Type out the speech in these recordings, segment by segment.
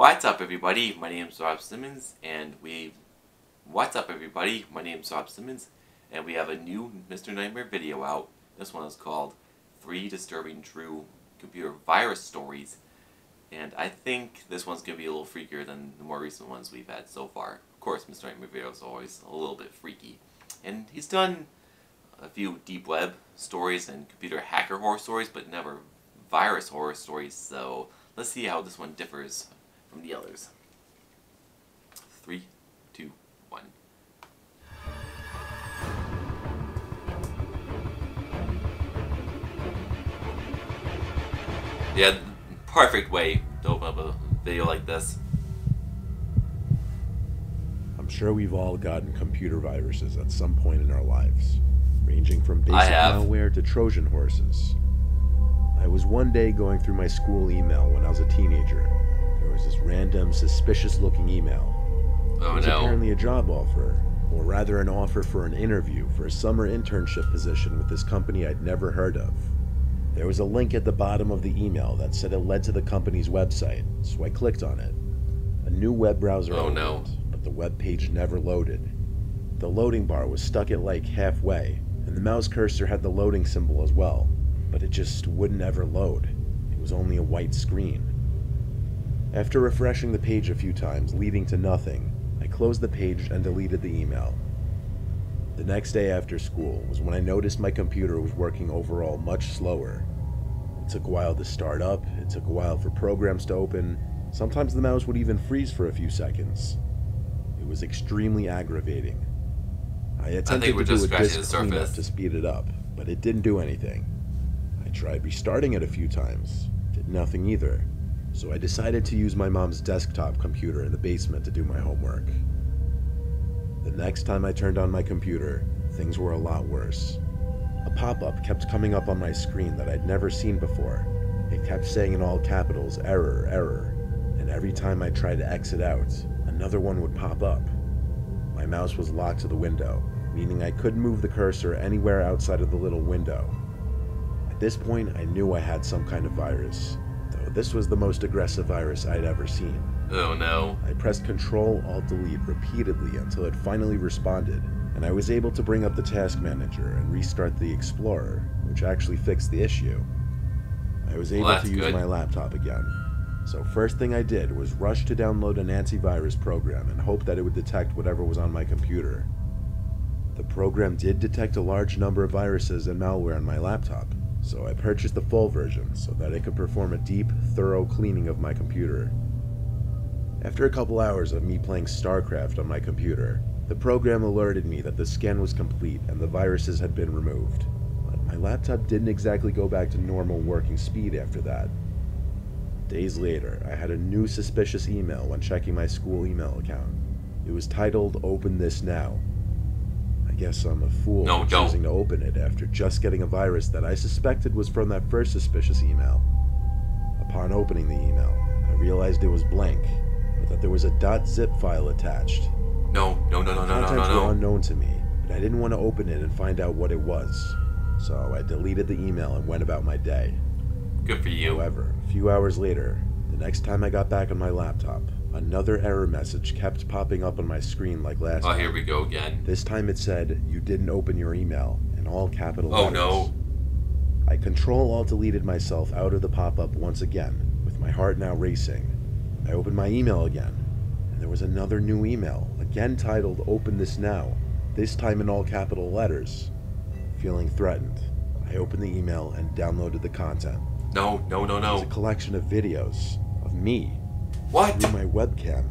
What's up, everybody? My name's Rob Simmons, and we have a new Mr. Nightmare video out. This one is called 3 Disturbing True Computer Virus Stories, and I think this one's going to be a little freakier than the more recent ones we've had so far. Of course, Mr. Nightmare video is always a little bit freaky, and he's done a few deep web stories and computer hacker horror stories, but never virus horror stories, so let's see how this one differs from the others. 3, 2, 1. Yeah, perfect way to open up a video like this. I'm sure we've all gotten computer viruses at some point in our lives, ranging from basic malware to Trojan horses. I was one day going through my school email when I was a teenager. There was this random, suspicious-looking email. Oh, it was no. apparently a job offer, or rather an offer for an interview for a summer internship position with this company I'd never heard of. There was a link at the bottom of the email that said it led to the company's website, so I clicked on it. A new web browser opened, but the web page never loaded. The loading bar was stuck at like halfway, and the mouse cursor had the loading symbol as well, but it just wouldn't ever load. It was only a white screen. After refreshing the page a few times, leading to nothing, I closed the page and deleted the email. The next day after school was when I noticed my computer was working overall much slower. It took a while to start up, it took a while for programs to open, sometimes the mouse would even freeze for a few seconds. It was extremely aggravating. I attempted to do a disk cleanup to speed it up, but it didn't do anything. I tried restarting it a few times, did nothing either, so I decided to use my mom's desktop computer in the basement to do my homework. The next time I turned on my computer, things were a lot worse. A pop-up kept coming up on my screen that I'd never seen before. It kept saying in all capitals, "Error, error," and every time I tried to exit out, another one would pop up. My mouse was locked to the window, meaning I couldn't move the cursor anywhere outside of the little window. At this point, I knew I had some kind of virus, though this was the most aggressive virus I'd ever seen. Oh no. I pressed Ctrl-Alt-Delete repeatedly until it finally responded, and I was able to bring up the task manager and restart the Explorer, which actually fixed the issue. I was able to use my laptop again. So first thing I did was rush to download an antivirus program and hope that it would detect whatever was on my computer. The program did detect a large number of viruses and malware on my laptop, so I purchased the full version so that it could perform a deep, thorough cleaning of my computer. After a couple hours of me playing StarCraft on my computer, the program alerted me that the scan was complete and the viruses had been removed. But my laptop didn't exactly go back to normal working speed after that. Days later, I had a new suspicious email when checking my school email account. It was titled, "Open this now." I guess I'm a fool for choosing to open it after just getting a virus that I suspected was from that first suspicious email. Upon opening the email, I realized it was blank, but that there was a .zip file attached. No. The contents were unknown to me, but I didn't want to open it and find out what it was, so I deleted the email and went about my day. Good for you. However, a few hours later, the next time I got back on my laptop, another error message kept popping up on my screen like last time. Oh, here we go again. This time it said, "You didn't open your email," in all capital letters. Oh no. I Ctrl-Alt-Deleted myself out of the pop-up once again, with my heart now racing. I opened my email again, and there was another new email, again titled, "Open this now," this time in all capital letters. Feeling threatened, I opened the email and downloaded the content. No. It was a collection of videos of me. What? Through my webcam.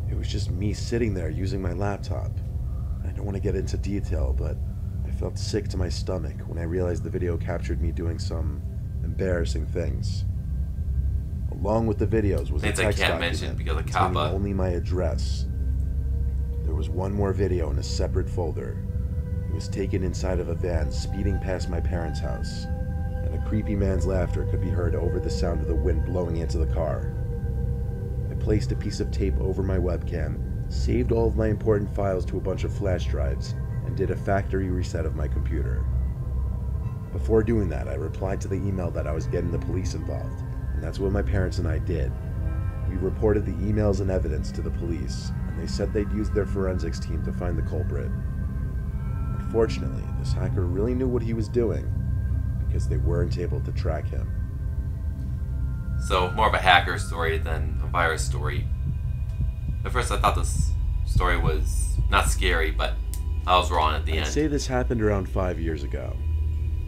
It was just me sitting there using my laptop. I don't want to get into detail, but I felt sick to my stomach when I realized the video captured me doing some embarrassing things. Along with the videos was a text document containing only my address. There was one more video in a separate folder. It was taken inside of a van speeding past my parents' house, and a creepy man's laughter could be heard over the sound of the wind blowing into the car. I placed a piece of tape over my webcam, saved all of my important files to a bunch of flash drives, and did a factory reset of my computer. Before doing that, I replied to the email that I was getting the police involved, and that's what my parents and I did. We reported the emails and evidence to the police, and they said they'd use their forensics team to find the culprit. Unfortunately, this hacker really knew what he was doing, because they weren't able to track him. So, more of a hacker story than a virus story. At first I thought this story was not scary, but I was wrong at the end. I'd say this happened around 5 years ago.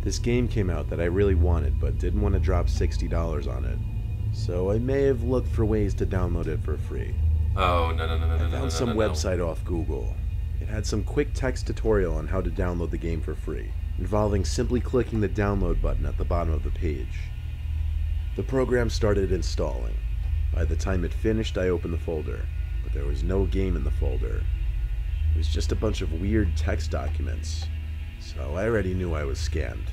This game came out that I really wanted, but didn't want to drop $60 on it. So I may have looked for ways to download it for free. Oh, no. I found some website off Google. It had some quick text tutorial on how to download the game for free, involving simply clicking the download button at the bottom of the page. The program started installing. By the time it finished, I opened the folder, but there was no game in the folder. It was just a bunch of weird text documents, so I already knew I was scammed.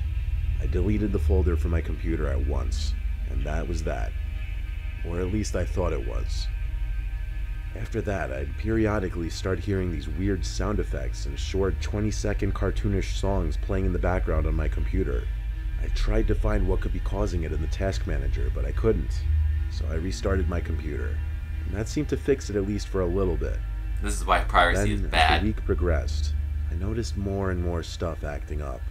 I deleted the folder from my computer at once, and that was that. Or at least I thought it was. After that, I'd periodically start hearing these weird sound effects and short 20-second cartoonish songs playing in the background on my computer. I tried to find what could be causing it in the task manager, but I couldn't, so I restarted my computer, and that seemed to fix it at least for a little bit. This is why piracy is bad. As the week progressed, I noticed more and more stuff acting up.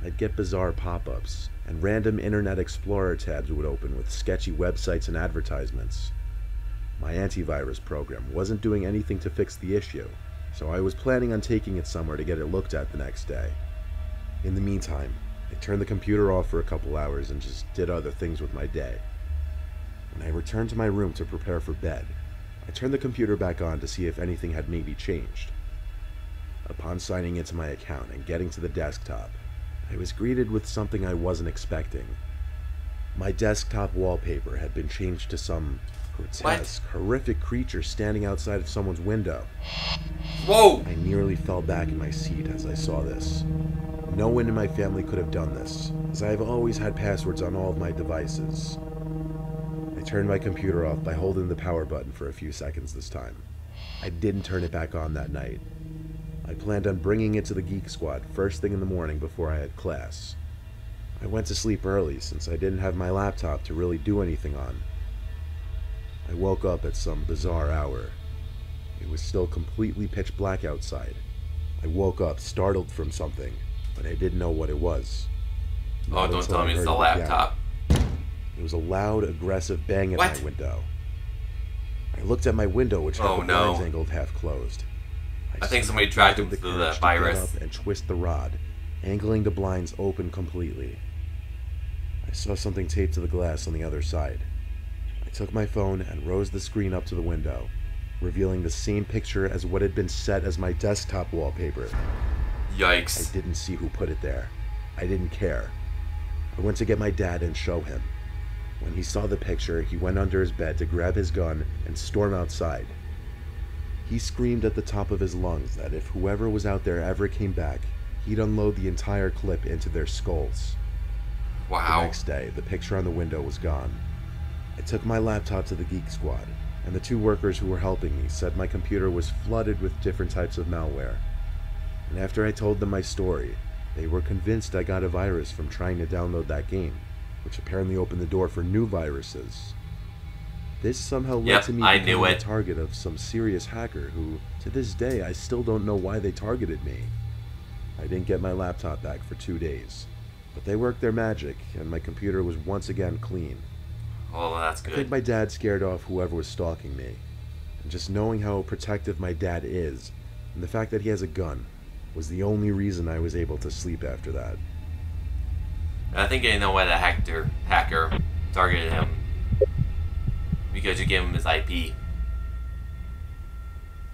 I'd get bizarre pop-ups, and random Internet Explorer tabs would open with sketchy websites and advertisements. My antivirus program wasn't doing anything to fix the issue, so I was planning on taking it somewhere to get it looked at the next day. In the meantime, I turned the computer off for a couple hours and just did other things with my day. When I returned to my room to prepare for bed, I turned the computer back on to see if anything had maybe changed. Upon signing into my account and getting to the desktop, I was greeted with something I wasn't expecting. My desktop wallpaper had been changed to some grotesque, horrific creature standing outside of someone's window. Whoa! I nearly fell back in my seat as I saw this. No one in my family could have done this, as I have always had passwords on all of my devices. I turned my computer off by holding the power button for a few seconds this time. I didn't turn it back on that night. I planned on bringing it to the Geek Squad first thing in the morning before I had class. I went to sleep early since I didn't have my laptop to really do anything on. I woke up at some bizarre hour. It was still completely pitch black outside. I woke up startled from something, but I didn't know what it was. Oh, don't tell me it's the laptop. It was a loud, aggressive bang at my window. I looked at my window, which had the blinds angled half closed. I think somebody dragged him through the virus. Get up and twist the rod, angling the blinds open completely. I saw something taped to the glass on the other side. I took my phone and rose the screen up to the window, revealing the same picture as what had been set as my desktop wallpaper. Yikes. I didn't see who put it there. I didn't care. I went to get my dad and show him. When he saw the picture, he went under his bed to grab his gun and storm outside. He screamed at the top of his lungs that if whoever was out there ever came back, he'd unload the entire clip into their skulls. Wow. The next day, the picture on the window was gone. I took my laptop to the Geek Squad, and the two workers who were helping me said my computer was flooded with different types of malware. And after I told them my story, they were convinced I got a virus from trying to download that game, which apparently opened the door for new viruses. This somehow led to me becoming the target of some serious hacker who, to this day, I still don't know why they targeted me. I didn't get my laptop back for 2 days, but they worked their magic, and my computer was once again clean. Oh, that's good. I think my dad scared off whoever was stalking me, and just knowing how protective my dad is, and the fact that he has a gun, was the only reason I was able to sleep after that. I think I know why the hacker targeted him. Because you gave him his IP.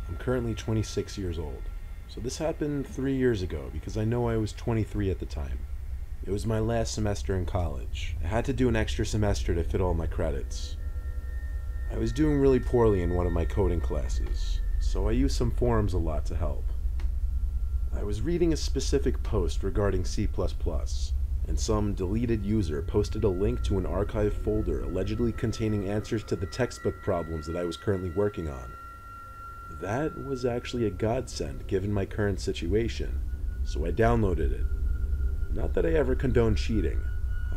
I'm currently 26 years old, so this happened 3 years ago because I know I was 23 at the time. It was my last semester in college. I had to do an extra semester to fit all my credits. I was doing really poorly in one of my coding classes, so I used some forums a lot to help. I was reading a specific post regarding C++, and some deleted user posted a link to an archive folder allegedly containing answers to the textbook problems that I was currently working on. That was actually a godsend given my current situation, so I downloaded it. Not that I ever condone cheating,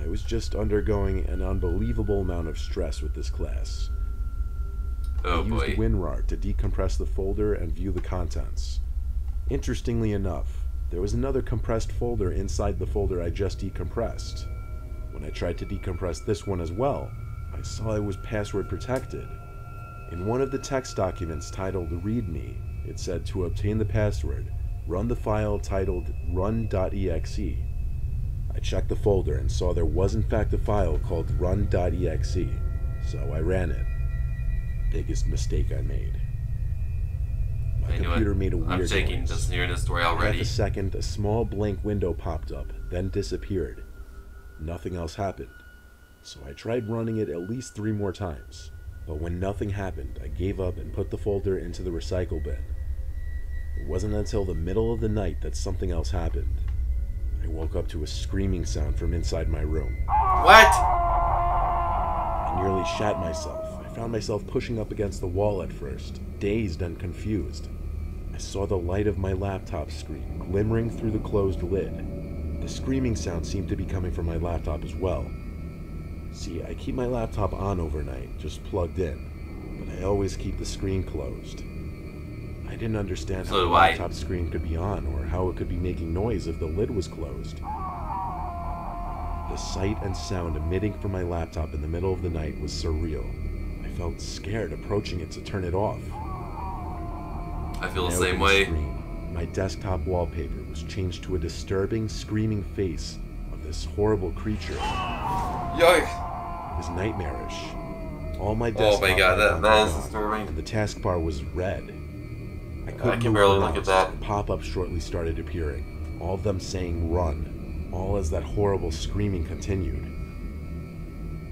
I was just undergoing an unbelievable amount of stress with this class. Oh I used boy. WinRAR to decompress the folder and view the contents. Interestingly enough, there was another compressed folder inside the folder I just decompressed. When I tried to decompress this one as well, I saw it was password protected. In one of the text documents titled README, it said to obtain the password, run the file titled run.exe. I checked the folder and saw there was in fact a file called run.exe, so I ran it. Biggest mistake I made. My computer made a weird I'm shaking noise. just hearing this story For already. half a second, a small blank window popped up, then disappeared. Nothing else happened, so I tried running it at least 3 more times. But when nothing happened, I gave up and put the folder into the recycle bin. It wasn't until the middle of the night that something else happened. I woke up to a screaming sound from inside my room. What? I nearly shat myself. I found myself pushing up against the wall at first, dazed and confused. I saw the light of my laptop screen glimmering through the closed lid. The screaming sound seemed to be coming from my laptop as well. See, I keep my laptop on overnight, just plugged in, but I always keep the screen closed. I didn't understand how the laptop screen could be on or how it could be making noise if the lid was closed. The sight and sound emitting from my laptop in the middle of the night was surreal. I felt scared approaching it to turn it off. I feel the same way. My desktop wallpaper was changed to a disturbing, screaming face of this horrible creature. Yoink! It was nightmarish. All my desktop that is disturbing. and the taskbar was red. I can barely look at that. Pop-ups shortly started appearing, all of them saying run, all as that horrible screaming continued.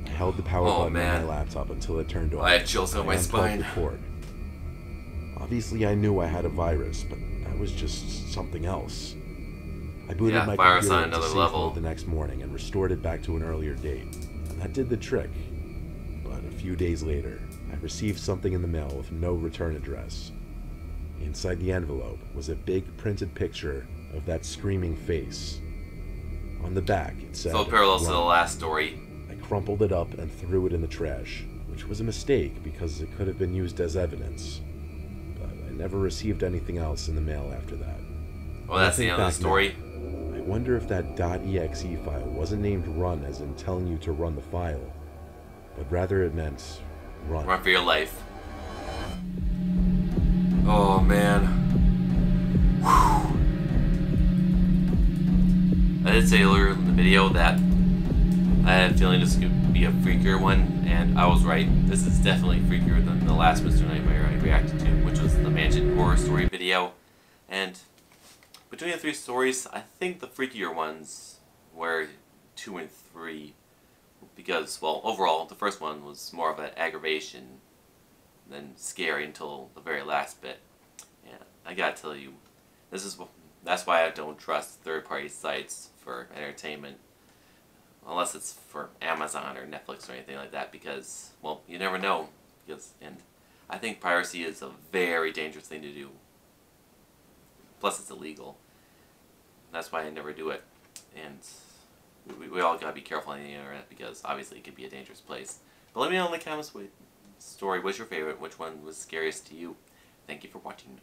I held the power button on my laptop until it turned off. I had chills down my spine. The cord. Obviously I knew I had a virus, but that was just something else. I booted my computer into safe mode the next morning and restored it back to an earlier date, and that did the trick. But a few days later, I received something in the mail with no return address. Inside the envelope was a big printed picture of that screaming face. On the back, it said, so parallels to the last story. I crumpled it up and threw it in the trash, which was a mistake because it could have been used as evidence. But I never received anything else in the mail after that. Well, that's the end of the story. Now, I wonder if that .exe file wasn't named run as in telling you to run the file, but rather it meant run. Run for your life. Oh man. Whew. I did say earlier in the video that I had a feeling this could be a freakier one, and I was right. This is definitely freakier than the last Mr. Nightmare I reacted to, which was the Mansion Horror Story video. And between the 3 stories, I think the freakier ones were 2 and 3. Because, well, overall, the first one was more of an aggravation than scary until the very last bit. And I gotta tell you, that's why I don't trust third-party sites for entertainment, unless it's for Amazon or Netflix or anything like that, because, well, you never know. And I think piracy is a very dangerous thing to do. Plus, it's illegal. That's why I never do it. And we all gotta be careful on the internet, because obviously it could be a dangerous place. But let me know in the comments what story was your favorite, which one was scariest to you. Thank you for watching.